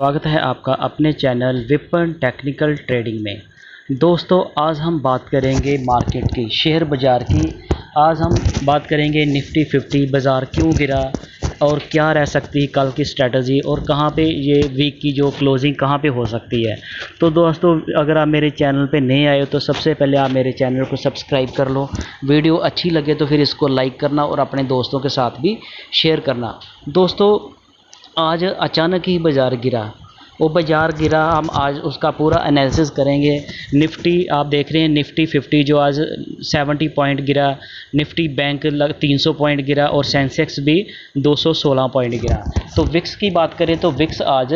स्वागत है आपका अपने चैनल विपन टेक्निकल ट्रेडिंग में। दोस्तों, आज हम बात करेंगे मार्केट की, शेयर बाज़ार की। आज हम बात करेंगे निफ्टी 50 बाज़ार क्यों गिरा और क्या रह सकती है कल की स्ट्रेटजी, और कहाँ पे ये वीक की जो क्लोजिंग कहाँ पे हो सकती है। तो दोस्तों, अगर आप मेरे चैनल पे नए आए हो तो सबसे पहले आप मेरे चैनल को सब्सक्राइब कर लो। वीडियो अच्छी लगे तो फिर इसको लाइक करना और अपने दोस्तों के साथ भी शेयर करना। दोस्तों, आज अचानक ही बाज़ार गिरा, वो बाज़ार गिरा, हम आज उसका पूरा एनालिसिस करेंगे। निफ्टी आप देख रहे हैं, निफ्टी 50 जो आज 70 पॉइंट गिरा, निफ्टी बैंक 300 पॉइंट गिरा और सेंसेक्स भी 216 पॉइंट गिरा। तो विक्स की बात करें तो विक्स आज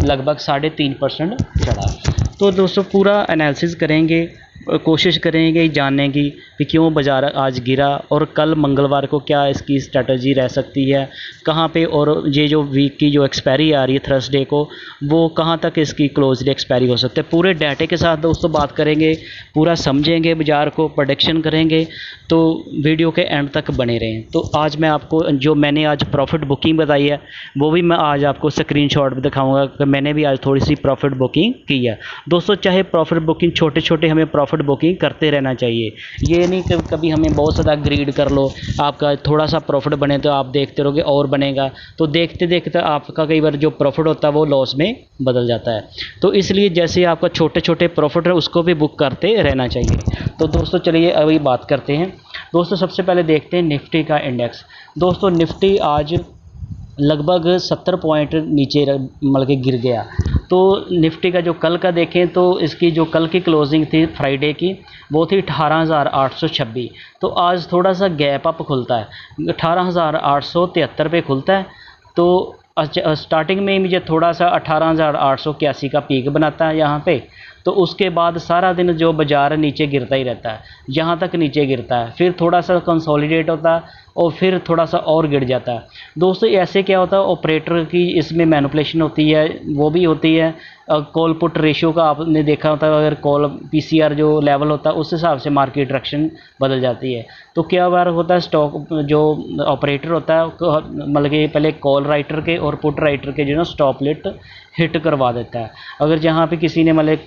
लगभग 3.5% चढ़ा। तो दोस्तों, पूरा एनालिसिस करेंगे, कोशिश करेंगे जानने की कि क्यों बाज़ार आज गिरा और कल मंगलवार को क्या इसकी स्ट्रेटजी रह सकती है, कहाँ पे, और ये जो वीक की जो एक्सपायरी आ रही है थर्सडे को, वो कहाँ तक इसकी क्लोजली एक्सपायरी हो सकती है। पूरे डाटे के साथ दोस्तों बात करेंगे, पूरा समझेंगे बाज़ार को, प्रेडिक्शन करेंगे। तो वीडियो के एंड तक बने रहें। तो आज मैं आपको जो मैंने आज प्रॉफिट बुकिंग बताई है वो भी मैं आज आपको स्क्रीनशॉट भी दिखाऊंगा कि मैंने भी आज थोड़ी सी प्रॉफिट बुकिंग की है। दोस्तों, चाहे प्रॉफिट बुकिंग छोटे छोटे हमें प्रॉफिट बुकिंग करते रहना चाहिए। ये नहीं कि कभी हमें बहुत ज़्यादा ग्रीड कर लो, आपका थोड़ा सा प्रॉफिट बने तो आप देखते रहोगे और बनेगा, तो देखते देखते आपका कई बार जो प्रॉफिट होता है वो लॉस में बदल जाता है। तो इसलिए जैसे आपका छोटे छोटे प्रॉफिट है उसको भी बुक करते रहना चाहिए। तो दोस्तों, चलिए अभी बात करते हैं। दोस्तों, सबसे पहले देखते हैं निफ्टी का इंडेक्स। दोस्तों, निफ्टी आज लगभग 70 पॉइंट नीचे मतलब के गिर गया। तो निफ्टी का जो कल का देखें तो इसकी जो कल की क्लोजिंग थी फ्राइडे की वो थी 18,826। तो आज थोड़ा सा गैप अप खुलता है, 18,873 पे खुलता है। तो स्टार्टिंग में मुझे थोड़ा सा 18,881 का पीक बनाता है यहाँ पे। तो उसके बाद सारा दिन जो बाज़ार नीचे गिरता ही रहता है, यहाँ तक नीचे गिरता है, फिर थोड़ा सा कंसोलिडेट होता है और फिर थोड़ा सा और गिर जाता है। दोस्तों, ऐसे क्या होता है, ऑपरेटर की इसमें मैनिपुलेशन होती है, वो भी होती है। कॉल पुट रेशियो का आपने देखा होता है, अगर कॉल पीसीआर जो लेवल होता है उस हिसाब से मार्केट डायरेक्शन बदल जाती है। तो क्या बार होता है, स्टॉक जो ऑपरेटर होता है मतलब कि पहले कॉल राइटर के और पुट राइटर के जो ना स्टॉप लिट हिट करवा देता है। अगर जहाँ पे किसी ने मतलब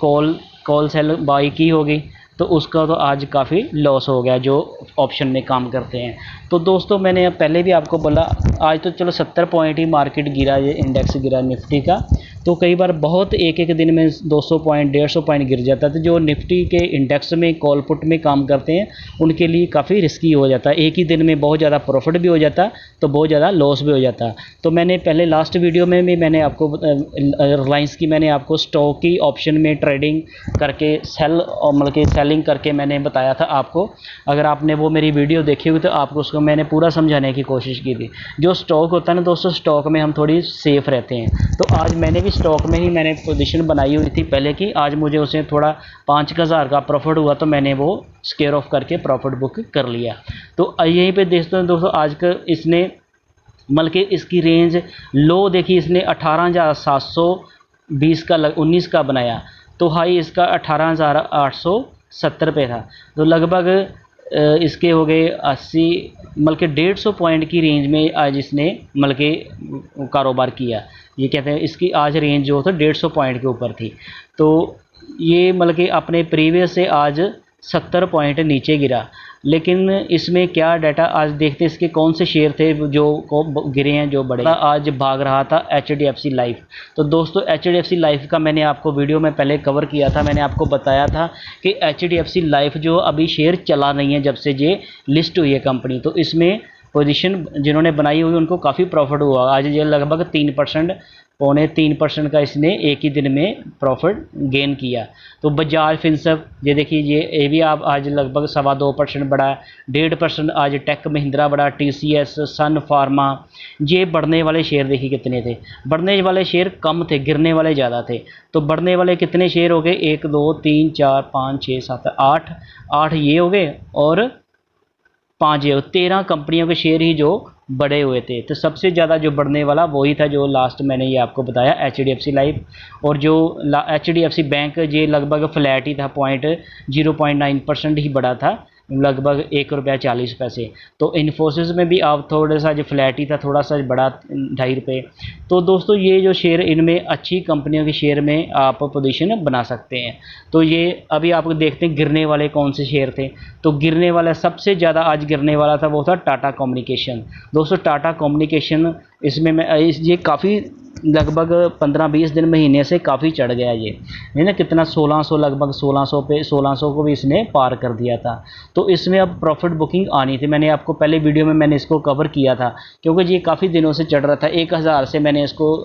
कॉल सेल बाई की होगी तो उसका तो आज काफ़ी लॉस हो गया जो ऑप्शन में काम करते हैं। तो दोस्तों, मैंने पहले भी आपको बोला, आज तो चलो 70 पॉइंट ही मार्केट गिरा, ये इंडेक्स गिरा निफ्टी का। तो कई बार बहुत एक एक दिन में 200 पॉइंट 150 पॉइंट गिर जाता है। तो जो निफ्टी के इंडेक्स में कॉल पुट में काम करते हैं उनके लिए काफ़ी रिस्की हो जाता है। एक ही दिन में बहुत ज़्यादा प्रॉफिट भी हो जाता है तो बहुत ज़्यादा लॉस भी हो जाता है। तो मैंने पहले लास्ट वीडियो में भी मैंने आपको रिलायंस की मैंने आपको स्टॉक की ऑप्शन में ट्रेडिंग करके मतलब कि सेलिंग करके मैंने बताया था आपको। अगर आपने वो मेरी वीडियो देखी हुई तो आपको उसको मैंने पूरा समझाने की कोशिश की थी। जो स्टॉक होता है ना दोस्तों, स्टॉक में हम थोड़ी सेफ रहते हैं। तो आज मैंने भी स्टॉक में ही मैंने पोजीशन बनाई हुई थी पहले की, आज मुझे उसे थोड़ा 5,000 का प्रॉफिट हुआ तो मैंने वो स्केयर ऑफ करके प्रॉफिट बुक कर लिया। तो यहीं पे देखते हैं दोस्तों, आज का इसने मतलब कि इसकी रेंज लो देखी, इसने 18,720 का 19 का बनाया। तो हाई इसका 18,870 पे था। तो लगभग इसके हो गए 80 मतलब कि 150 पॉइंट की रेंज में आज इसने मतलब कि कारोबार किया। ये कहते हैं इसकी आज रेंज जो था 150 पॉइंट के ऊपर थी। तो ये मतलब कि अपने प्रीवियस से आज 70 पॉइंट नीचे गिरा। लेकिन इसमें क्या डाटा आज देखते, इसके कौन से शेयर थे जो को गिरे हैं, जो बड़े आज भाग रहा था HDFC लाइफ। तो दोस्तों, HDFC लाइफ का मैंने आपको वीडियो में पहले कवर किया था। मैंने आपको बताया था कि HDFC लाइफ जो अभी शेयर चला नहीं है जब से ये लिस्ट हुई है कंपनी, तो इसमें पोजीशन जिन्होंने बनाई हुई उनको काफ़ी प्रॉफिट हुआ। आज ये लगभग 3% 3.25% का इसने एक ही दिन में प्रॉफिट गेन किया। तो बजाज फिनसर्व ये देखिए, ये भी आप आज लगभग 2.25% बढ़ा, 1.5% आज टेक महिंद्रा बढ़ा, TCS, सन फार्मा, ये बढ़ने वाले शेयर देखिए कितने थे। बढ़ने वाले शेयर कम थे, गिरने वाले ज़्यादा थे। तो बढ़ने वाले कितने शेयर हो गए, 1 2 3 4 5 6 7 8 ये हो गए और 5 ये 13 कंपनियों के शेयर ही जो बढ़े हुए थे। तो सबसे ज़्यादा जो बढ़ने वाला वही था जो लास्ट मैंने ये आपको बताया HDFC लाइफ। और जो HDFC बैंक ये लगभग फ्लैट ही था, 0.9% ही बढ़ा था लगभग ₹1.40। तो इन्फोसिस में भी आप थोड़ा सा जो फ्लैट ही था, थोड़ा सा बढ़ा ₹2.5। तो दोस्तों ये जो शेयर, इनमें अच्छी कंपनियों के शेयर में आप पोजीशन बना सकते हैं। तो ये अभी आप देखते हैं गिरने वाले कौन से शेयर थे। तो गिरने वाला सबसे ज़्यादा आज गिरने वाला था वो था टाटा कम्युनिकेशन। दोस्तों टाटा कम्युनिकेशन, इसमें ये काफ़ी लगभग 15-20 दिन महीने से काफ़ी चढ़ गया ये, है ना, कितना 1600, लगभग 1600 पे, 1600 को भी इसने पार कर दिया था। तो इसमें अब प्रॉफिट बुकिंग आनी थी। मैंने आपको पहले वीडियो में मैंने इसको कवर किया था, क्योंकि ये काफ़ी दिनों से चढ़ रहा था। 1000 से मैंने इसको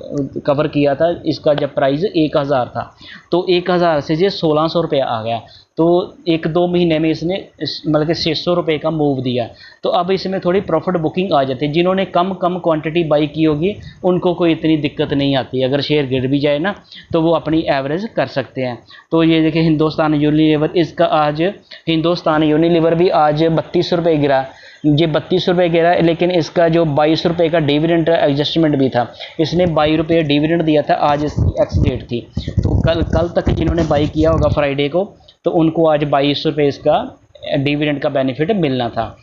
कवर किया था, इसका जब प्राइस 1000 था। तो 1000 से ये 1600 रुपये आ गया। तो 1-2 महीने में इसने मतलब कि 600 रुपये का मूव दिया। तो अब इसमें थोड़ी प्रॉफिट बुकिंग आ जाती है। जिन्होंने कम क्वांटिटी बाई की होगी उनको कोई इतनी दिक्कत नहीं आती। अगर शेयर गिर भी जाए ना तो वो अपनी एवरेज कर सकते हैं। तो ये देखिए हिंदुस्तान यूनिलीवर, इसका आज हिंदुस्तान यूनिलीवर भी आज 32 रुपये गिरा। ये 32 रुपये गिरा, लेकिन इसका जो 22 रुपये का डिविडेंड एडजस्टमेंट भी था, इसने 22 रुपये डिविडेंड दिया था। आज इसकी एक्स डेट थी, तो कल तक जिन्होंने बाई किया होगा फ्राइडे को, तो उनको आज 22 रुपये इसका डिविडेंड का बेनिफिट मिलना था।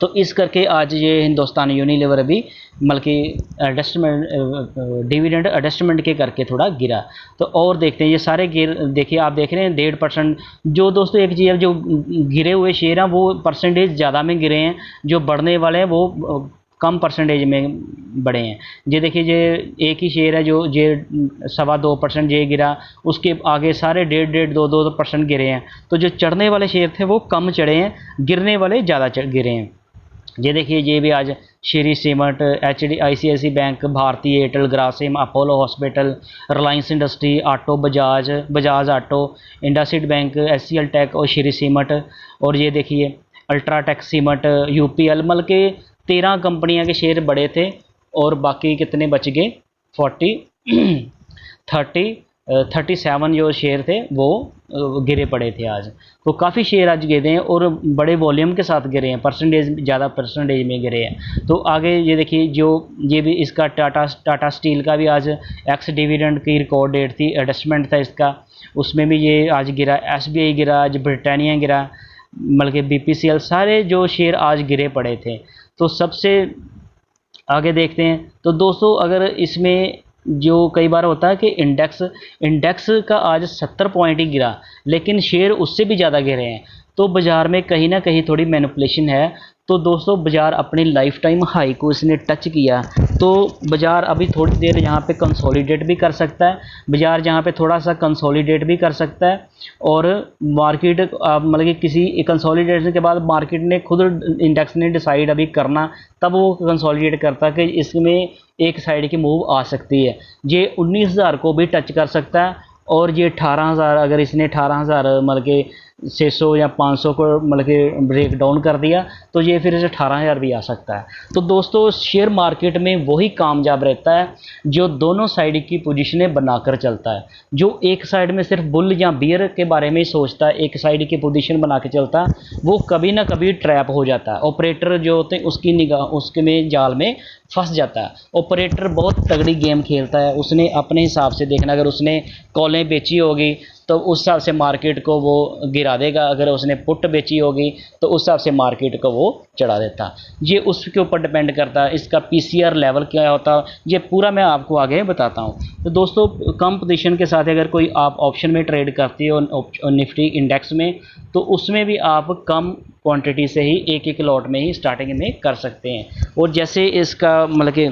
तो इस करके आज ये हिंदुस्तान यूनिलीवर भी बल्कि एडजस्टमेंट, डिविडेंड एडजस्टमेंट के करके थोड़ा गिरा। तो और देखते हैं ये सारे देखिए आप देख रहे हैं 1.5%। जो दोस्तों एक चीज़, जो गिरे हुए शेयर हैं वो परसेंटेज ज़्यादा में गिरे हैं, जो बढ़ने वाले हैं वो कम परसेंटेज में बढ़े हैं। ये देखिए ये एक ही शेयर है जो ये 2.25% ये गिरा, उसके आगे सारे 1.5, 2% गिरे हैं। तो जो चढ़ने वाले शेयर थे वो कम चढ़े हैं, गिरने वाले ज़्यादा गिरे हैं। ये देखिए ये भी आज Shree Cement, ICICI Bank, Bharti Airtel, Grasim, Apollo Hospital, Reliance Industry, auto, Bajaj Auto, IndusInd Bank, SCL Tech और श्री सीमेंट। और ये देखिए अल्ट्राटेक सीमेंट, UPL, मतलब के 13 कंपनियां के शेयर बड़े थे और बाकी कितने बच गए 37 जो शेयर थे वो गिरे पड़े थे आज। तो काफ़ी शेयर आज गिरे हैं और बड़े वॉल्यूम के साथ गिरे हैं, ज़्यादा परसेंटेज में गिरे हैं। तो आगे ये देखिए जो ये भी इसका टाटा स्टील का भी आज एक्स डिविडेंड की रिकॉर्ड डेट थी, एडजस्टमेंट था इसका, उसमें भी ये आज गिरा। SBI गिरा, आज ब्रिटानिया गिरा, बल्कि BPCL, सारे जो शेयर आज गिरे पड़े थे। तो सबसे आगे देखते हैं। तो दोस्तों अगर इसमें जो कई बार होता है कि इंडेक्स का आज 70 पॉइंट ही गिरा, लेकिन शेयर उससे भी ज़्यादा गिरे हैं। तो बाज़ार में कहीं ना कहीं थोड़ी मैनिपुलेशन है। तो दोस्तों बाज़ार अपनी लाइफ टाइम हाई को इसने टच किया, तो बाज़ार अभी थोड़ी देर यहाँ पे कंसोलिडेट भी कर सकता है। बाज़ार जहाँ पे थोड़ा सा कंसोलिडेट भी कर सकता है और मार्केट मतलब कि किसी कंसोलिडेशन के बाद मार्केट ने खुद, इंडेक्स ने डिसाइड अभी करना, तब वो कंसोलिडेट करता है कि इसमें एक साइड की मूव आ सकती है। ये 19,000 को भी टच कर सकता है और ये 18,000, अगर इसने 18,000 मतलब के 600 या 500 को मतलब कि ब्रेक डाउन कर दिया तो ये फिर से 18,000 भी आ सकता है। तो दोस्तों शेयर मार्केट में वही कामयाब रहता है जो दोनों साइड की पोजीशनें बनाकर चलता है। जो एक साइड में सिर्फ बुल या बियर के बारे में ही सोचता है, एक साइड की पोजीशन बना के चलता है, वो कभी ना कभी ट्रैप हो जाता है। ऑपरेटर जो होते हैं उसकी निगाह, उसके में जाल में फंस जाता है। ऑपरेटर बहुत तगड़ी गेम खेलता है, उसने अपने हिसाब से देखना, अगर उसने कॉलें बेची होगी तो उस हिसाब से मार्केट को वो गिरा देगा, अगर उसने पुट बेची होगी तो उस हिसाब से मार्केट को वो चढ़ा देता। ये उसके ऊपर डिपेंड करता है, इसका PCR लेवल क्या होता है, ये पूरा मैं आपको आगे बताता हूँ। तो दोस्तों कम पोजीशन के साथ अगर कोई आप ऑप्शन में ट्रेड करती हो निफ्टी इंडेक्स में, तो उसमें भी आप कम क्वांटिटी से ही एक लॉट में ही स्टार्टिंग में कर सकते हैं। और जैसे इसका मतलब कि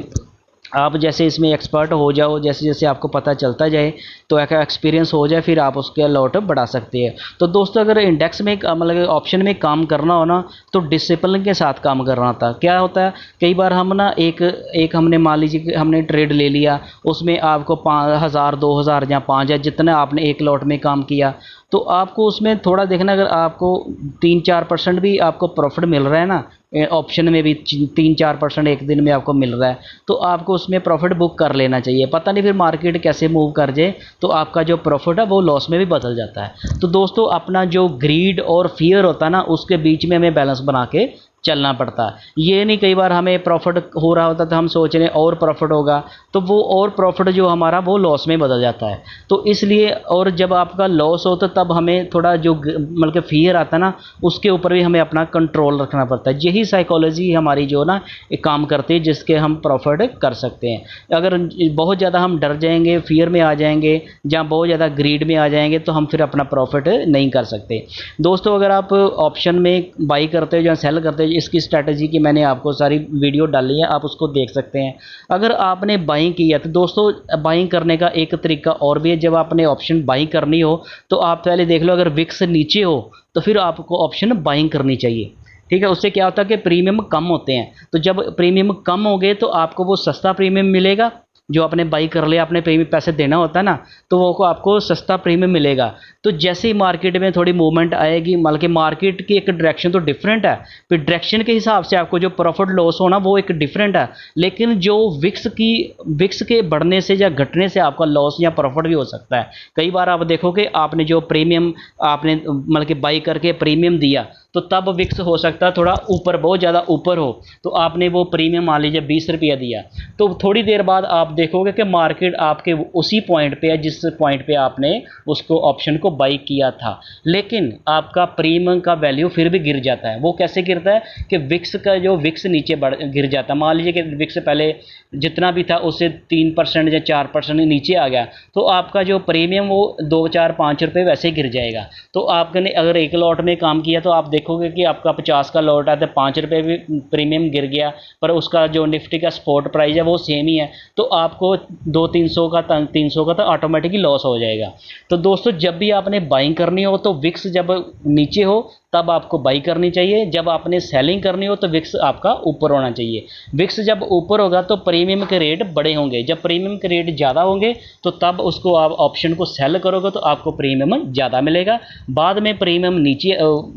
आप जैसे इसमें एक्सपर्ट हो जाओ, जैसे जैसे आपको पता चलता जाए, तो एक एक्सपीरियंस हो जाए, फिर आप उसके लॉट बढ़ा सकते हैं। तो दोस्तों अगर इंडेक्स में मतलब ऑप्शन में काम करना हो ना, तो डिसिप्लिन के साथ काम करना होता है। क्या होता है, कई बार हम ना एक हमने मान लीजिए कि हमने ट्रेड ले लिया, उसमें आपको 5,000, 2,000 या 5,000 जितना आपने एक लॉट में काम किया, तो आपको उसमें थोड़ा देखना, अगर आपको 3-4% भी आपको प्रॉफिट मिल रहा है ना, ऑप्शन में भी 3-4% एक दिन में आपको मिल रहा है, तो आपको उसमें प्रॉफिट बुक कर लेना चाहिए। पता नहीं फिर मार्केट कैसे मूव कर जाए, तो आपका जो प्रॉफिट है वो लॉस में भी बदल जाता है। तो दोस्तों अपना जो ग्रीड और फियर होता है ना, उसके बीच में हमें बैलेंस बना के चलना पड़ता है। ये नहीं कई बार हमें प्रॉफिट हो रहा होता तो हम सोच रहे हैं और प्रॉफिट होगा, तो वो और प्रॉफिट जो हमारा वो लॉस में बदल जाता है। तो इसलिए और जब आपका लॉस हो तो तब हमें थोड़ा जो मतलब कि फियर आता है ना, उसके ऊपर भी हमें अपना कंट्रोल रखना पड़ता है। यही साइकोलॉजी हमारी जो ना एक काम करती है जिसके हम प्रॉफिट कर सकते हैं। अगर बहुत ज़्यादा हम डर जाएंगे, फियर में आ जाएंगे, या बहुत ज़्यादा ग्रीड में आ जाएंगे, तो हम फिर अपना प्रॉफिट नहीं कर सकते। दोस्तों अगर आप ऑप्शन में बाई करते हो या सेल करते हो, इसकी स्ट्रैटेजी की मैंने आपको सारी वीडियो डाली है, आप उसको देख सकते हैं। अगर आपने बाइंग की है तो दोस्तों बाइंग करने का एक तरीका और भी है। जब आपने ऑप्शन बाइंग करनी हो तो आप पहले देख लो, अगर विक्स नीचे हो तो फिर आपको ऑप्शन बाइंग करनी चाहिए। ठीक है, उससे क्या होता है कि प्रीमियम कम होते हैं। तो जब प्रीमियम कम हो गए तो आपको वो सस्ता प्रीमियम मिलेगा, जो आपने बाई कर लिया, आपने प्रीमियम पैसे देना होता है ना, तो वो को आपको सस्ता प्रीमियम मिलेगा। तो जैसे ही मार्केट में थोड़ी मूवमेंट आएगी, मतलब कि मार्केट की एक डायरेक्शन तो डिफरेंट है, फिर डायरेक्शन के हिसाब से आपको जो प्रॉफिट लॉस होना वो एक डिफरेंट है। लेकिन जो विक्स के बढ़ने से या घटने से आपका लॉस या प्रॉफिट भी हो सकता है। कई बार आप देखो कि आपने जो प्रीमियम आपने मतलब कि बाई करके प्रीमियम दिया, तो तब विक्स हो सकता है थोड़ा ऊपर, बहुत ज़्यादा ऊपर हो, तो आपने वो प्रीमियम मान लीजिए 20 रुपया दिया, तो थोड़ी देर बाद आप देखोगे कि मार्केट आपके उसी पॉइंट पे है जिस पॉइंट पे आपने उसको ऑप्शन को बाई किया था, लेकिन आपका प्रीमियम का वैल्यू फिर भी गिर जाता है। वो कैसे गिरता है कि विक्स नीचे गिर जाता है। मान लीजिए कि विक्स पहले जितना भी था उससे 3% या 4% नीचे आ गया, तो आपका जो प्रीमियम वो 2, 4, 5 रुपये वैसे ही गिर जाएगा। तो आपने अगर एक लॉट में काम किया तो आप देखोगे कि आपका 50 का लॉट है तो 5 रुपये भी प्रीमियम गिर गया, पर उसका जो निफ्टी का स्पॉट प्राइस है वो सेम ही है, तो आपको 200-300 का तो ऑटोमेटिकली लॉस हो जाएगा। तो दोस्तों जब भी आपने बाइंग करनी हो तो विक्स जब नीचे हो तब आपको बाई करनी चाहिए, जब आपने सेलिंग करनी हो तो विक्स आपका ऊपर होना चाहिए। विक्स जब ऊपर होगा तो प्रीमियम के रेट बड़े होंगे, जब प्रीमियम के रेट ज़्यादा होंगे तो तब उसको आप ऑप्शन को सेल करोगे तो आपको प्रीमियम ज़्यादा मिलेगा। बाद में प्रीमियम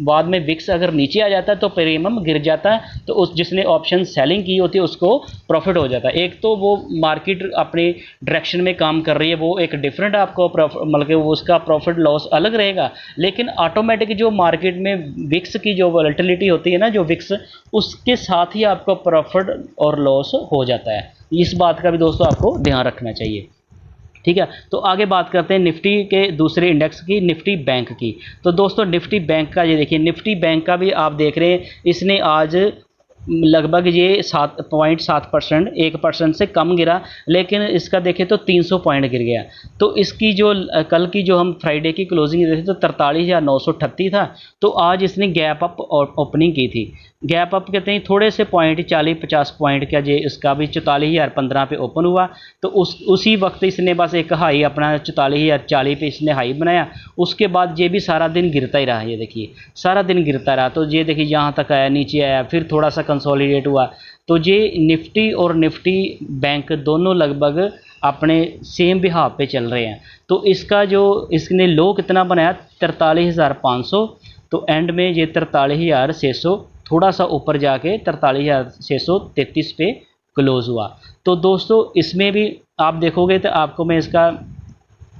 बाद में विक्स अगर नीचे आ जाता है तो प्रीमियम गिर जाता है, तो उस जिसने ऑप्शन सेलिंग की होती है उसको प्रॉफिट हो जाता है। एक तो वो मार्केट अपनी डायरेक्शन में काम कर रही है, वो एक डिफरेंट आपको मतलब कि उसका प्रॉफिट लॉस अलग रहेगा, लेकिन ऑटोमेटिक जो मार्केट में विक्स की जो वोलेटिलिटी होती है ना, जो विक्स, उसके साथ ही आपको प्रॉफिट और लॉस हो जाता है। इस बात का भी दोस्तों आपको ध्यान रखना चाहिए। ठीक है, तो आगे बात करते हैं निफ्टी के दूसरे इंडेक्स की, निफ्टी बैंक की। तो दोस्तों निफ्टी बैंक का ये देखिए, निफ्टी बैंक का भी आप देख रहे हैं, इसने आज लगभग ये 7.7%, 1% से कम गिरा, लेकिन इसका देखें तो 300 पॉइंट गिर गया। तो इसकी जो कल की जो हम फ्राइडे की क्लोजिंग देखे तो 43,938 था, तो आज इसने गैप अप ओपनिंग की थी। गैप अप कहते हैं थोड़े से पॉइंट 40-50 पॉइंट का, जे इसका भी 44,015 पे ओपन हुआ, तो उसी वक्त इसने बस एक हाई अपना 44,040 पे इसने हाई बनाया। उसके बाद ये भी सारा दिन गिरता ही रहा, ये देखिए सारा दिन गिरता रहा। तो ये देखिए यहाँ तक आया, नीचे आया, फिर थोड़ा सा कंसोलिडेट हुआ। तो ये निफ्टी और निफ्टी बैंक दोनों लगभग अपने सेम बिहाव पे चल रहे हैं। तो इसका जो इसने लो कितना बनाया 43,500, तो एंड में ये 43,600, थोड़ा सा ऊपर जाके 43,633 पे क्लोज हुआ। तो दोस्तों इसमें भी आप देखोगे तो आपको मैं इसका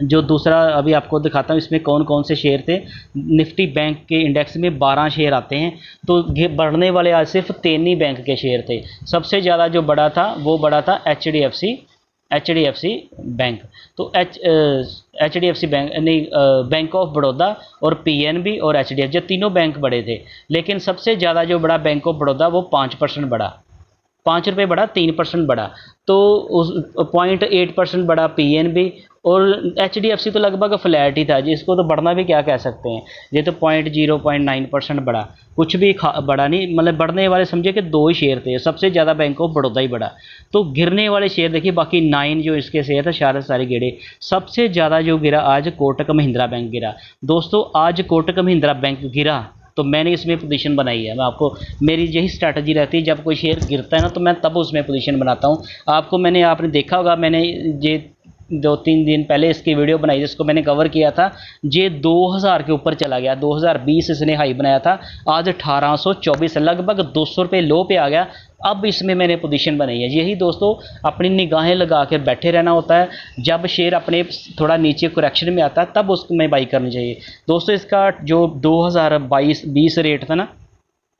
जो दूसरा अभी आपको दिखाता हूँ, इसमें कौन कौन से शेयर थे। निफ्टी बैंक के इंडेक्स में 12 शेयर आते हैं, तो बढ़ने वाले आज सिर्फ 3 ही बैंक के शेयर थे। सबसे ज़्यादा जो बड़ा था वो बड़ा था HDFC बैंक। तो HDFC बैंक नहीं, बैंक ऑफ बड़ौदा और PNB और HDFC, जो तीनों बैंक बड़े थे, लेकिन सबसे ज़्यादा जो बड़ा बैंक ऑफ बड़ौदा वो 5% बढ़ा, 5 रुपये बढ़ा, 3% बढ़ा। तो उस 0.8% बढ़ा PNB, और HDFC तो लगभग फ्लैट ही था, जिसको तो बढ़ना भी क्या कह सकते हैं। ये तो 0.9% बढ़ा, कुछ भी बढ़ा नहीं, मतलब बढ़ने वाले समझे कि 2 ही शेयर थे, सबसे ज़्यादा बैंक ऑफ बड़ौदा ही बढ़ा। तो गिरने वाले शेयर देखिए, बाकी 9 जो इसके शेयर थे सारे गिरे। सबसे ज़्यादा जो गिरा आज कोटक महिंद्रा बैंक गिरा। दोस्तों आज कोटक महिंद्रा बैंक गिरा तो मैंने इसमें पोजीशन बनाई है। मैं आपको, मेरी यही स्ट्रैटेजी रहती है, जब कोई शेयर गिरता है ना तो मैं तब उसमें पोजीशन बनाता हूँ। आपने देखा होगा, मैंने ये 2-3 दिन पहले इसकी वीडियो बनाई जिसको मैंने कवर किया था। ये 2000 के ऊपर चला गया, 2020 इसने हाई बनाया था, आज 1824, लगभग 200 रुपये लो पे आ गया। अब इसमें मैंने पोजीशन बनाई है। यही दोस्तों अपनी निगाहें लगा कर बैठे रहना होता है, जब शेयर अपने थोड़ा नीचे करेक्शन में आता है तब उसको में बाई करनी चाहिए। दोस्तों इसका जो 2022-20 रेट था ना,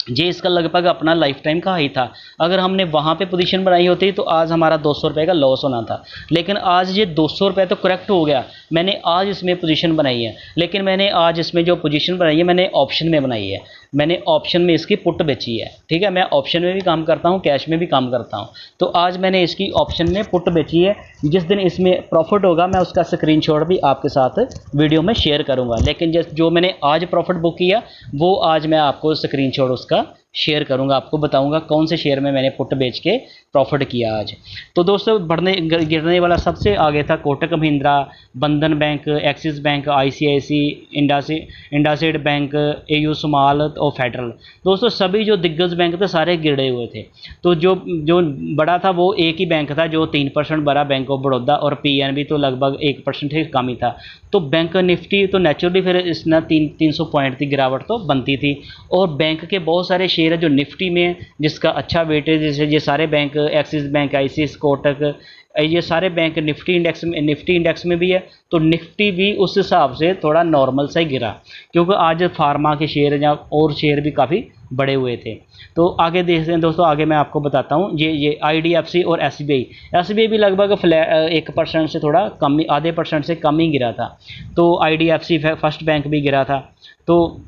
ये इसका लगभग अपना लाइफ टाइम का हाई था। अगर हमने वहाँ पे पोजीशन बनाई होती तो आज हमारा 200 रुपये का लॉस होना था। लेकिन आज ये 200 रुपये तो करेक्ट हो गया, मैंने आज इसमें पोजीशन बनाई है। लेकिन मैंने आज इसमें जो पोजीशन बनाई है मैंने ऑप्शन में बनाई है, मैंने ऑप्शन में इसकी पुट बेची है। ठीक है, मैं ऑप्शन में भी काम करता हूँ, कैश में भी काम करता हूँ। तो आज मैंने इसकी ऑप्शन में पुट बेची है। जिस दिन इसमें प्रॉफिट होगा मैं उसका स्क्रीनशॉट भी आपके साथ वीडियो में शेयर करूँगा। लेकिन जो मैंने आज प्रॉफिट बुक किया वो आज मैं आपको स्क्रीनशॉट उसका शेयर करूंगा, आपको बताऊंगा कौन से शेयर में मैंने पुट बेच के प्रॉफिट किया आज। तो दोस्तों बढ़ने गिरने वाला सबसे आगे था Kotak Mahindra, Bandhan bank, Axis bank, ICIC, IndusInd bank, AU small और फेडरल। दोस्तों सभी जो दिग्गज बैंक थे सारे गिरे हुए थे। तो जो जो बड़ा था वो एक ही बैंक था जो 3% बड़ा, बैंक ऑफ बड़ौदा, और पीएनबी तो लगभग 1% से कम ही था। तो बैंक निफ्टी तो नेचुरली फिर इसने 300 पॉइंट की गिरावट तो बनती थी। और बैंक के बहुत सारे शेयर है जो निफ्टी में जिसका अच्छा वेटेज, जैसे ये सारे bank, Axis bank, ICICI, Kotak, ये सारे बैंक निफ्टी इंडेक्स में भी है। तो निफ्टी भी उस हिसाब से थोड़ा नॉर्मल सा ही गिरा, क्योंकि आज फार्मा के शेयर या और शेयर भी काफ़ी बड़े हुए थे। तो आगे देखते हैं दोस्तों, आगे मैं आपको बताता हूँ। ये आईडीएफसी और एसबीआई भी लगभग 1% से थोड़ा कम ही, आधे % से कम ही गिरा था। तो आईडीएफसी फर्स्ट बैंक भी गिरा था। तो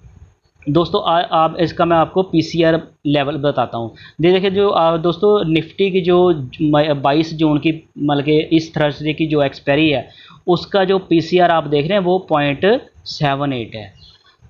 दोस्तों आप इसका मैं आपको पीसीआर लेवल बताता हूँ। देखिए जो दोस्तों निफ्टी की जो 22 जून की मतलब कि इस थर्सडे की जो एक्सपायरी है उसका जो पीसीआर आप देख रहे हैं वो 0.78 है।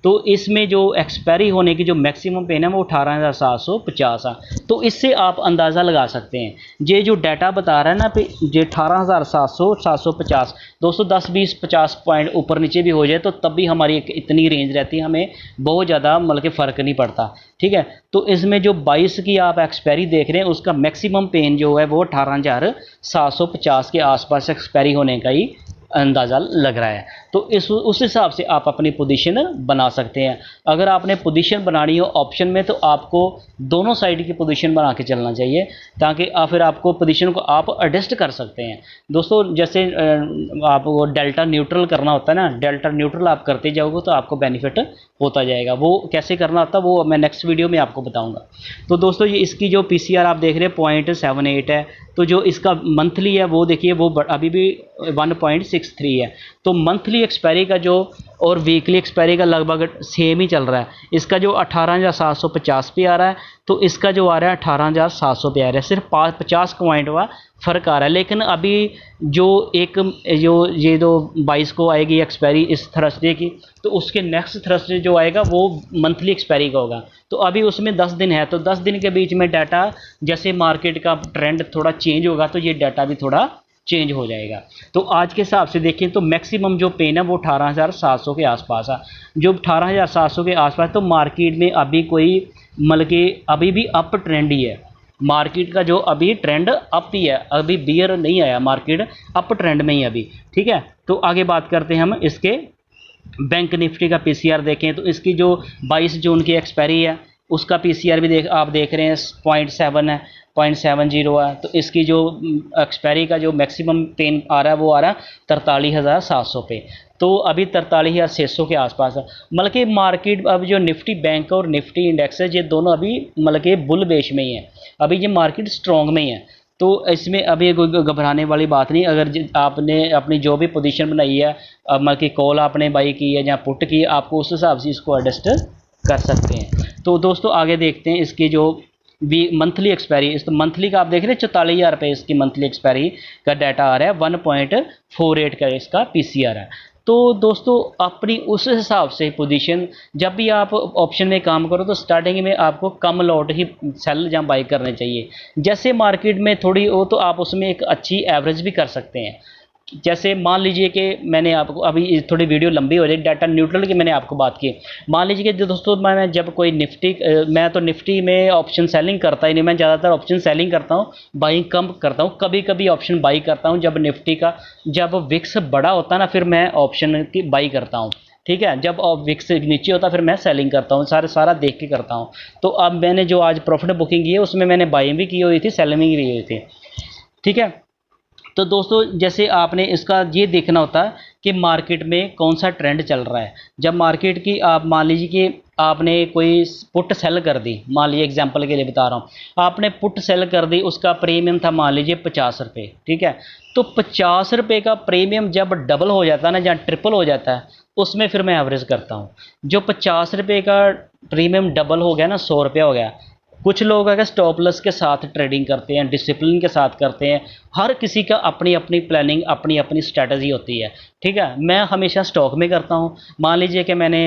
तो इसमें जो एक्सपायरी होने की जो मैक्सिमम पेन है वो 18,750 है। तो इससे आप अंदाज़ा लगा सकते हैं, ये जो डाटा बता रहा है ना पे ये 18,750 दोस्तों 10-20-50 पॉइंट ऊपर नीचे भी हो जाए तो तब भी हमारी एक इतनी रेंज रहती है, हमें बहुत ज़्यादा मतलब कि फ़र्क नहीं पड़ता। ठीक है, तो इसमें जो 22 की आप एक्सपायरी देख रहे हैं उसका मैक्सिमम पेन जो है वो 18,750 के आसपास एक्सपायरी होने का ही अंदाज़ा लग रहा है। तो उस हिसाब से आप अपनी पोजीशन बना सकते हैं। अगर आपने पोजीशन बनानी हो ऑप्शन में तो आपको दोनों साइड की पोजीशन बना के चलना चाहिए, ताकि फिर आपको पोजीशन को आप एडजस्ट कर सकते हैं। दोस्तों जैसे आपको डेल्टा न्यूट्रल करना होता है ना, डेल्टा न्यूट्रल आप करते जाओगे तो आपको बेनिफिट होता जाएगा। वो कैसे करना होता है वो मैं नेक्स्ट वीडियो में आपको बताऊँगा। तो दोस्तों ये इसकी जो पीसीआर आप देख रहे हैं 0.78 है। तो जो इसका मंथली है वो देखिए वो अभी भी 1.63 है। तो मंथली एक्सपायरी का जो और वीकली एक्सपायरी का लगभग सेम ही चल रहा है। इसका जो 18,750 पे आ रहा है तो इसका जो आ रहा है 18,700 पे आ रहा है। सिर्फ 50 पॉइंट का फ़र्क आ रहा है। लेकिन अभी जो ये 22 को आएगी एक्सपायरी इस थर्सडे की, तो उसके नेक्स्ट थर्सडे जो आएगा वो मंथली एक्सपायरी का होगा। तो अभी उसमें 10 दिन है, तो 10 दिन के बीच में डाटा जैसे मार्केट का ट्रेंड थोड़ा चेंज होगा तो ये डाटा भी थोड़ा चेंज हो जाएगा। तो आज के हिसाब से देखें तो मैक्सिमम जो पेन है वो 18,700 के आसपास है। जो 18,700 के आसपास, तो मार्केट में अभी कोई मतलब कि अभी भी अप ट्रेंड ही है। मार्केट का जो अभी ट्रेंड अप ही है, अभी बियर नहीं आया, मार्केट अप ट्रेंड में ही अभी। ठीक है, तो आगे बात करते हैं हम इसके बैंक निफ्टी का पीसीआर देखें तो इसकी जो 22 जून की एक्सपायरी है उसका पीसीआर भी आप देख रहे हैं 0.7 है, 0.70 है। तो इसकी जो एक्सपायरी का जो मैक्सिमम पेन आ रहा है वो आ रहा है 43,700 पे। तो अभी 43,600 के आसपास है। मतलब कि मार्केट अब जो निफ्टी बैंक और निफ्टी इंडेक्स है ये दोनों अभी मतलब कि बुल बेच में ही है, अभी ये मार्केट स्ट्रॉन्ग में ही है। तो इसमें अभी कोई घबराने वाली बात नहीं। अगर आपने अपनी जो भी पोजीशन बनाई है मतलब कि कॉल आपने बाई की है या पुट की है, आपको उस हिसाब से इसको एडजस्ट कर सकते हैं। तो दोस्तों आगे देखते हैं इसकी जो मंथली एक्सपायरी। इस तो मंथली का आप देख रहे हैं 44,000 रुपये इसकी मंथली एक्सपायरी का डाटा आ रहा है। 1.48 का इसका पीसीआर है। तो दोस्तों अपनी उस हिसाब से पोजीशन, जब भी आप ऑप्शन में काम करो तो स्टार्टिंग में आपको कम लॉट ही सेल या बाई करने चाहिए। जैसे मार्केट में थोड़ी हो तो आप उसमें एक अच्छी एवरेज भी कर सकते हैं। जैसे मान लीजिए कि मैंने आपको अभी थोड़ी वीडियो लंबी हो जाए, डाटा न्यूट्रल की मैंने आपको बात की। मान लीजिए कि दोस्तों मैं जब कोई निफ्टी, मैं तो निफ्टी में ऑप्शन सेलिंग करता ही नहीं, मैं ज़्यादातर ऑप्शन सेलिंग करता हूँ, बाइंग कम करता हूँ। कभी कभी ऑप्शन बाई करता हूँ जब निफ्टी का जब विक्स बड़ा होता है ना, फिर मैं ऑप्शन की बाई करता हूँ। ठीक है, जब विक्स नीचे होता फिर मैं सेलिंग करता हूँ, सारा देख के करता हूँ। तो अब मैंने जो आज प्रॉफिट बुकिंग की है उसमें मैंने बाइंग भी की हुई थी, सेलिंग भी की हुई थी। ठीक है, तो दोस्तों जैसे आपने इसका ये देखना होता है कि मार्केट में कौन सा ट्रेंड चल रहा है। जब मार्केट की आप मान लीजिए कि आपने कोई पुट सेल कर दी, मान लीजिए एग्जांपल के लिए बता रहा हूँ, आपने पुट सेल कर दी, उसका प्रीमियम था मान लीजिए 50 रुपये, ठीक है। तो 50 रुपये का प्रीमियम जब डबल हो जाता है ना, जहाँ ट्रिपल हो जाता है, उसमें फिर मैं एवरेज करता हूँ। जो 50 रुपये का प्रीमियम डबल हो गया ना, 100 रुपया हो गया। कुछ लोग अगर स्टॉप लॉस के साथ ट्रेडिंग करते हैं, डिसिप्लिन के साथ करते हैं, हर किसी का अपनी अपनी प्लानिंग, अपनी अपनी स्ट्रैटेजी होती है, ठीक है। मैं हमेशा स्टॉक में करता हूँ। मान लीजिए कि मैंने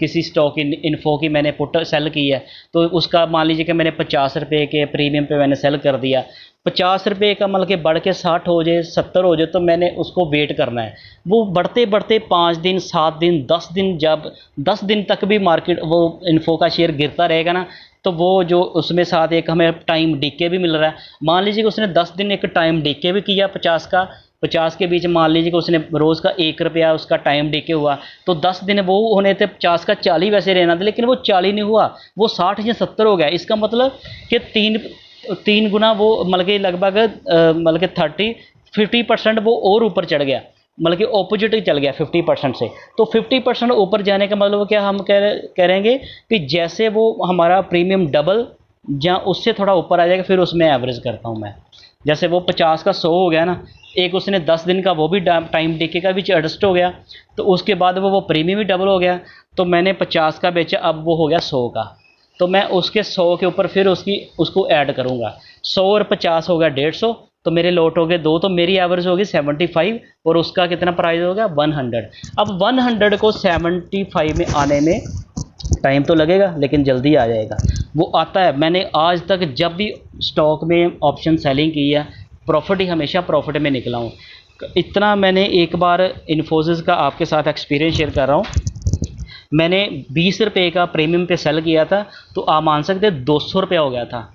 किसी स्टॉक इन्फो की मैंने पुट सेल की है, तो उसका मान लीजिए कि मैंने 50 रुपये के प्रीमियम पे मैंने सेल कर दिया। 50 रुपये का मतलब कि बढ़ के 60 हो जाए, 70 हो जाए, तो मैंने उसको वेट करना है। वो बढ़ते बढ़ते 5 दिन, 7 दिन, 10 दिन, जब 10 दिन तक भी मार्केट वो इन्फो का शेयर गिरता रहेगा ना, तो वो जो उसमें साथ एक हमें टाइम डीके भी मिल रहा है। मान लीजिए कि उसने 10 दिन एक टाइम डीके भी किया 50 का, 50 के बीच मान लीजिए कि उसने रोज़ का 1 रुपया उसका टाइम डीके हुआ, तो 10 दिन वो होने थे 50 का 40 वैसे रहना था, लेकिन वो 40 नहीं हुआ, वो 60 या 70 हो गया। इसका मतलब कि तीन गुना वो मतलब कि लगभग मतलब कि 50% वो और ऊपर चढ़ गया, मतलब कि ऑपोजिट ही चल गया 50% से। तो 50% ऊपर जाने का मतलब क्या हम कह रहेंगे कि जैसे वो हमारा प्रीमियम डबल या उससे थोड़ा ऊपर आ जाएगा, फिर उसमें एवरेज करता हूँ मैं। जैसे वो 50 का 100 हो गया ना, एक उसने 10 दिन का वो भी टाइम डीके का भी एडजस्ट हो गया, तो उसके बाद वो प्रीमियम भी डबल हो गया, तो मैंने 50 का बेचा, अब वो हो गया 100 का, तो मैं उसके 100 के ऊपर फिर उसको ऐड करूँगा। 100 और 50 हो गया 150, तो मेरे लॉट हो गए 2, तो मेरी एवरेज होगी 75, और उसका कितना प्राइस हो गया 100। अब 100 को 75 में आने में टाइम तो लगेगा, लेकिन जल्दी आ जाएगा। वो आता है। मैंने आज तक जब भी स्टॉक में ऑप्शन सेलिंग की है, प्रॉफिट ही हमेशा प्रॉफिट में निकला हूँ। इतना मैंने एक बार इन्फोसिस का आपके साथ एक्सपीरियंस शेयर कर रहा हूँ। मैंने 20 रुपये का प्रीमियम पे सेल किया था, तो आप मान सकते 200 रुपया हो गया था।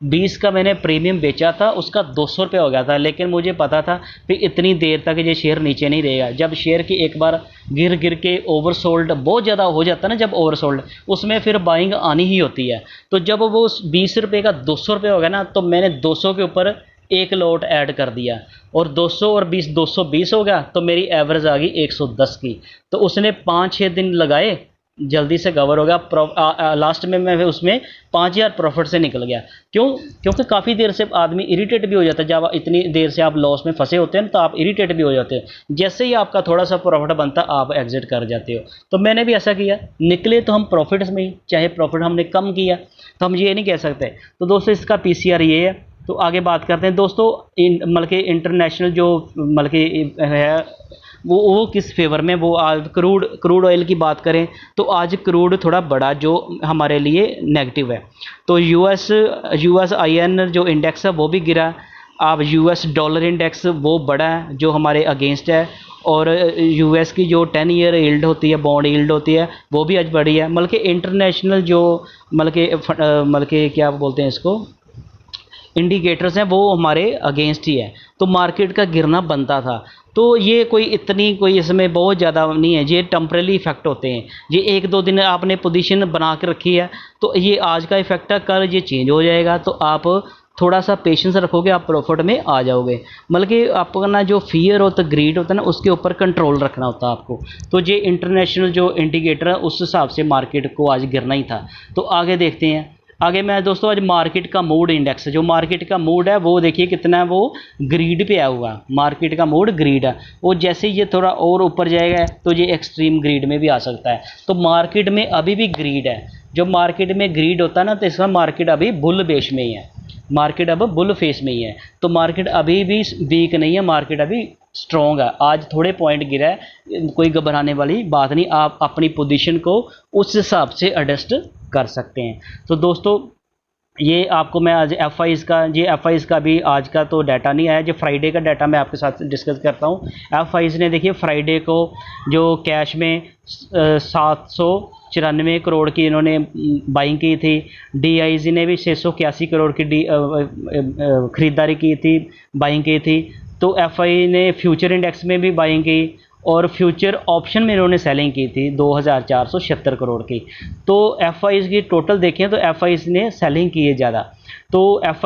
20 का मैंने प्रीमियम बेचा था, उसका 200 रुपये हो गया था, लेकिन मुझे पता था कि इतनी देर तक ये शेयर नीचे नहीं रहेगा। जब शेयर की एक बार गिर गिर के ओवरसोल्ड बहुत ज़्यादा हो जाता है ना, जब ओवरसोल्ड, उसमें फिर बाइंग आनी ही होती है। तो जब वो 20 रुपये का 200 रुपये हो गया ना, तो मैंने 200 के ऊपर एक लॉट ऐड कर दिया, और 200 और 20 220 हो गया, तो मेरी एवरेज आ गई 110 की। तो उसने 5-6 दिन लगाए, जल्दी से कवर हो गया। लास्ट में मैं उसमें 5000 प्रॉफिट से निकल गया। क्यों? क्योंकि काफ़ी देर से आदमी इरिटेट भी हो जाता है। जब इतनी देर से आप लॉस में फंसे होते हैं तो आप इरिटेट भी हो जाते हो। जैसे ही आपका थोड़ा सा प्रॉफिट बनता है, आप एग्जिट कर जाते हो। तो मैंने भी ऐसा किया, निकले तो हम प्रॉफिट्स में ही, चाहे प्रॉफिट हमने कम किया तो हम ये नहीं कह सकते। तो दोस्तों इसका पीसीआर ये है। तो आगे बात करते हैं दोस्तों, मतलब कि इंटरनेशनल जो मतलब कि है वो किस फेवर में, वो आज क्रूड ऑयल की बात करें तो आज क्रूड थोड़ा बड़ा जो हमारे लिए नेगेटिव है। तो यूएस आईएन जो इंडेक्स है वो भी गिरा। आप यूएस डॉलर इंडेक्स वो बड़ा है जो हमारे अगेंस्ट है, और यूएस की जो 10 ईयर यील्ड होती है, बॉन्ड यील्ड होती है, वो भी आज बढ़ी है। मतलब कि इंटरनेशनल जो मतलब कि क्या बोलते हैं इसको, इंडिकेटर्स हैं, वो हमारे अगेंस्ट ही है। तो मार्केट का गिरना बनता था। तो ये कोई इसमें बहुत ज़्यादा नहीं है, ये टेम्परेरी इफेक्ट होते हैं। ये 1-2 दिन आपने पोजीशन बना के रखी है, तो ये आज का इफेक्ट है, कल ये चेंज हो जाएगा। तो आप थोड़ा सा पेशेंस रखोगे, आप प्रॉफिट में आ जाओगे। मतलब कि अपना जो फियर होता है, ग्रीड होता है ना, उसके ऊपर कंट्रोल रखना होता है आपको। तो ये इंटरनेशनल जो इंडिकेटर है, उस हिसाब से मार्केट को आज गिरना ही था। तो आगे देखते हैं। आगे मैं दोस्तों आज मार्केट का मूड इंडेक्स, जो मार्केट का मूड है वो देखिए कितना है, वो ग्रीड पे आया हुआ। मार्केट का मूड ग्रीड है, और जैसे ये थोड़ा और ऊपर जाएगा तो ये एक्सट्रीम ग्रीड में भी आ सकता है। तो मार्केट में अभी भी ग्रीड है। जो मार्केट में ग्रीड होता है ना, तो इसका मार्केट अभी बुल बेस में ही है, मार्केट अब बुल फेस में ही है। तो मार्केट अभी भी वीक नहीं है, मार्केट अभी स्ट्रॉन्ग है। आज थोड़े पॉइंट गिरा है, कोई घबराने वाली बात नहीं। आप अपनी पोजीशन को उस हिसाब से एडजस्ट कर सकते हैं। तो दोस्तों ये आपको मैं आज एफ आईज़ का भी आज का तो डाटा नहीं आया, जो फ्राइडे का डाटा मैं आपके साथ डिस्कस करता हूँ। एफ आईज़ ने देखिए फ्राइडे को जो कैश में 794 करोड़ की इन्होंने बाइंग की थी। डीआईजी ने भी 681 करोड़ की ख़रीदारी की थी, बाइंग की थी। तो एफआई ने फ्यूचर इंडेक्स में भी बाइंग की, और फ्यूचर ऑप्शन में इन्होंने सेलिंग की थी 2476 करोड़ की। तो एफआईज़ की टोटल देखें तो एफआईज़ ने सेलिंग की है ज़्यादा। तो एफ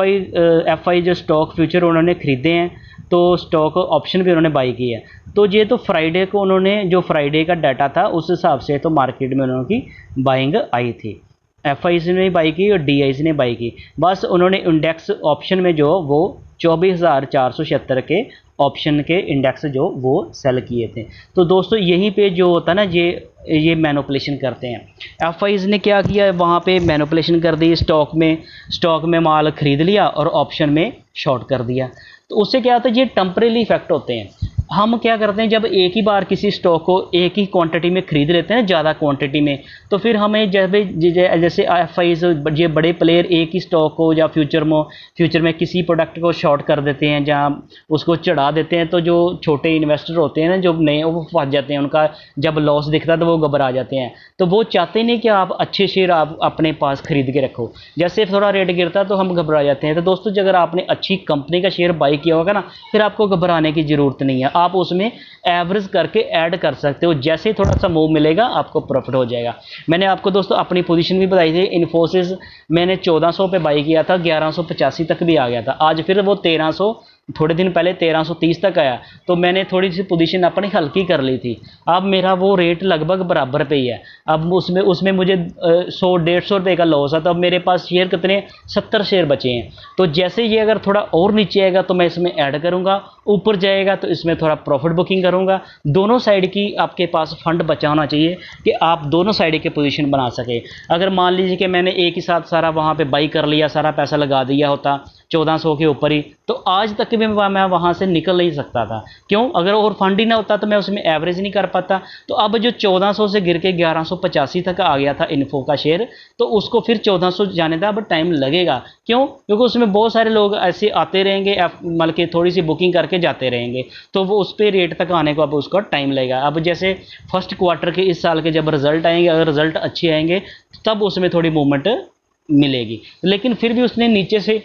आई जो स्टॉक फ्यूचर उन्होंने ख़रीदे हैं, तो स्टॉक ऑप्शन भी उन्होंने बाई किया है। तो ये तो फ्राइडे को उन्होंने, जो फ्राइडे का डाटा था उस हिसाब से तो मार्केट में उन्होंने की बाइंग आई थी। एफ आई ने बाई की और डी आई ने बाई की। बस उन्होंने इंडेक्स ऑप्शन में जो वो 24,476 के ऑप्शन के इंडेक्स जो वो सेल किए थे। तो दोस्तों यहीं पे जो होता है ना, ये मैनिपुलेशन करते हैं। एफ आईज ने क्या किया, वहाँ पे मैनिपुलेशन कर दी, स्टॉक में माल खरीद लिया और ऑप्शन में शॉर्ट कर दिया। तो उससे क्या होता है, ये टेम्परेरी इफेक्ट होते हैं। हम क्या करते हैं, जब एक ही बार किसी स्टॉक को एक ही क्वांटिटी में खरीद लेते हैं, ज़्यादा क्वांटिटी में, तो फिर हमें जैसे एफ आईज ये बड़े प्लेयर एक ही स्टॉक को या फ्यूचर में किसी प्रोडक्ट को शॉर्ट कर देते हैं, जहाँ उसको चढ़ा देते हैं, तो जो छोटे इन्वेस्टर होते हैं ना, जो नए, वो फंस जाते हैं। उनका जब लॉस दिखता है तो वो घबरा जाते हैं। तो वो चाहते नहीं कि आप अच्छे शेयर आप अपने पास खरीद के रखो। जैसे थोड़ा रेट गिरता है तो हम घबरा जाते हैं। तो दोस्तों अगर आपने अच्छी कंपनी का शेयर बाई किया होगा ना, फिर आपको घबराने की ज़रूरत नहीं है। आप उसमें एवरेज करके ऐड कर सकते हो। जैसे ही थोड़ा सा मूव मिलेगा आपको प्रॉफिट हो जाएगा। मैंने आपको दोस्तों अपनी पोजीशन भी बताई थी। इन्फोसिस मैंने 1400 पे बाई किया था, 1185 तक भी आ गया था। आज फिर वो 1300, थोड़े दिन पहले 1330 तक आया, तो मैंने थोड़ी सी पोजीशन अपनी हल्की कर ली थी। अब मेरा वो रेट लगभग बराबर पे ही है। अब उसमें मुझे 100-150 रुपये का लॉस है। तो अब मेरे पास शेयर कितने, 70 शेयर बचे हैं। तो जैसे ये अगर थोड़ा और नीचे आएगा तो मैं इसमें ऐड करूँगा, ऊपर जाएगा तो इसमें थोड़ा प्रॉफिट बुकिंग करूँगा। दोनों साइड की आपके पास फंड बचा होना चाहिए कि आप दोनों साइड के पोजीशन बना सके। अगर मान लीजिए कि मैंने एक ही साथ सारा वहाँ पे बाई कर लिया, सारा पैसा लगा दिया होता 1400 के ऊपर ही, तो आज तक भी मैं वहाँ से निकल नहीं सकता था। क्यों? अगर और फंड ही ना होता तो मैं उसमें एवरेज नहीं कर पाता। तो अब जो 1400 से गिर के 1185 तक आ गया था इन्फो का शेयर, तो उसको फिर 1400 जाने था अब टाइम लगेगा। क्यों? क्योंकि उसमें बहुत सारे लोग ऐसे आते रहेंगे, मतलब कि थोड़ी सी बुकिंग करके जाते रहेंगे, तो वो उस पर रेट तक आने को अब उसका टाइम लगेगा। अब जैसे फर्स्ट क्वार्टर के इस साल के जब रिजल्ट आएंगे, अगर रिजल्ट अच्छे आएंगे तब उसमें थोड़ी मूवमेंट मिलेगी। लेकिन फिर भी उसने नीचे से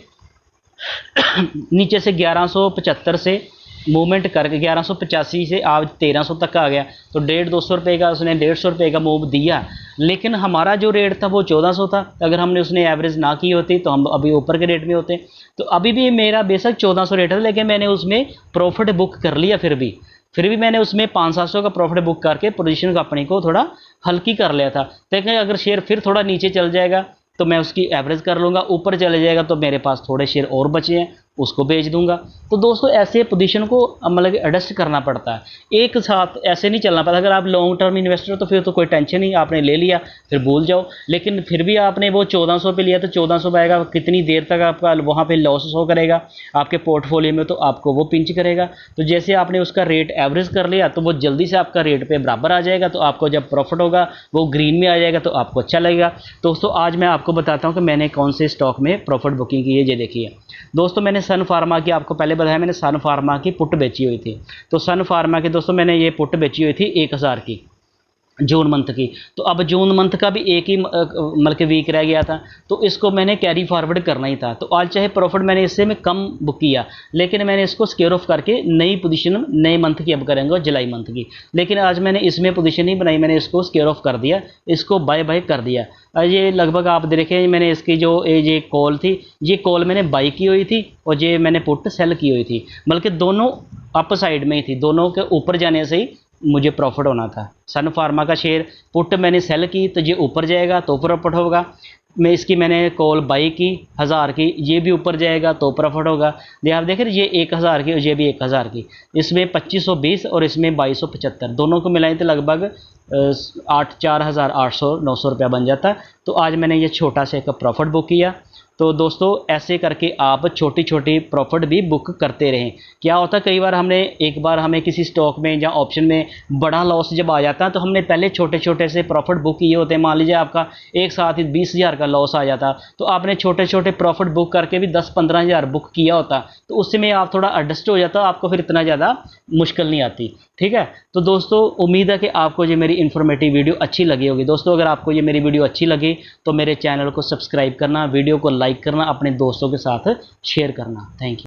1175 से मूवमेंट करके 1185 से आज 1300 तक आ गया। तो 150-200 रुपये का उसने 150 रुपये का मूव दिया। लेकिन हमारा जो रेट था वो 1400 था। अगर हमने उसने एवरेज ना की होती तो हम अभी ऊपर के रेट में होते। तो अभी भी मेरा बेशक 1400 रेट है, लेकिन मैंने उसमें प्रॉफिट बुक कर लिया। फिर भी मैंने उसमें 500-700 का प्रॉफिट बुक करके पोजीशन कंपनी को थोड़ा हल्की कर लिया था। लेकिन अगर शेयर फिर थोड़ा नीचे चल जाएगा तो मैं उसकी एवरेज कर लूँगा, ऊपर चले जाएगा तो मेरे पास थोड़े शेयर और बचे हैं, उसको बेच दूंगा। तो दोस्तों ऐसे पोजीशन को मतलब एडजस्ट करना पड़ता है, एक साथ ऐसे नहीं चलना पड़ता। अगर आप लॉन्ग टर्म इन्वेस्टर हो तो फिर तो कोई टेंशन नहीं, आपने ले लिया फिर भूल जाओ। लेकिन फिर भी आपने वो 1400 पे लिया तो 1400 पे आएगा, कितनी देर तक आपका वहाँ पे लॉस शो करेगा आपके पोर्टफोलियो में, तो आपको वो पिंच करेगा। तो जैसे आपने उसका रेट एवरेज कर लिया तो वो जल्दी से आपका रेट पे बराबर आ जाएगा। तो आपको जब प्रॉफिट होगा वो ग्रीन में आ जाएगा तो आपको अच्छा लगेगा। दोस्तों आज मैं आपको बताता हूँ कि मैंने कौन से स्टॉक में प्रॉफिट बुकिंग की है। ये देखिए दोस्तों, मैंने सन फार्मा की, आपको पहले बताया मैंने सन फार्मा की पुट बेची हुई थी। तो सन फार्मा की दोस्तों मैंने ये पुट बेची हुई थी 1000 की जून मंथ की। तो अब जून मंथ का भी एक ही मतलब कि वीक रह गया था, तो इसको मैंने कैरी फॉरवर्ड करना ही था। तो आज चाहे प्रॉफिट मैंने इससे में कम बुक किया, लेकिन मैंने इसको स्केयर ऑफ करके नई पोजीशन नए मंथ की अब करेंगे, जुलाई मंथ की। लेकिन आज मैंने इसमें पोजीशन नहीं बनाई, मैंने इसको स्केयर ऑफ कर दिया, इसको बाय बाय कर दिया। ये लगभग आप देखें, मैंने इसकी जो ये कॉल थी, ये कॉल मैंने बाई की हुई थी और ये मैंने पुट सेल की हुई थी। बल्कि दोनों अप साइड में ही थी, दोनों के ऊपर जाने से ही मुझे प्रॉफिट होना था। सन फार्मा का शेयर पुट मैंने सेल की तो ये ऊपर जाएगा तो प्रॉफिट होगा। मैंने कॉल बाई की 1000 की, ये भी ऊपर जाएगा तो प्रॉफिट होगा। ये आप देख रहे, ये 1000 की और ये भी 1000 की, इसमें 2520 और इसमें 2275, दोनों को मिलाएं तो लगभग 4800-900 रुपया बन जाता। तो आज मैंने ये छोटा सा एक प्रॉफिट बुक किया। तो दोस्तों ऐसे करके आप छोटी छोटी प्रॉफिट भी बुक करते रहें। क्या होता है, कई बार एक बार हमें किसी स्टॉक में या ऑप्शन में बड़ा लॉस जब आ जाता है तो हमने पहले छोटे छोटे से प्रॉफिट बुक किए होते हैं। मान लीजिए आपका एक साथ ही 20,000 का लॉस आ जाता, तो आपने छोटे छोटे प्रॉफिट बुक करके भी 10-15 हज़ार बुक किया होता, तो उससे में आप थोड़ा एडजस्ट हो जाता, आपको फिर इतना ज़्यादा मुश्किल नहीं आती। ठीक है, तो दोस्तों उम्मीद है कि आपको ये मेरी इन्फॉर्मेटिव वीडियो अच्छी लगी होगी। दोस्तों अगर आपको ये मेरी वीडियो अच्छी लगी तो मेरे चैनल को सब्सक्राइब करना, वीडियो को लाइक करना, अपने दोस्तों के साथ शेयर करना। Thank you.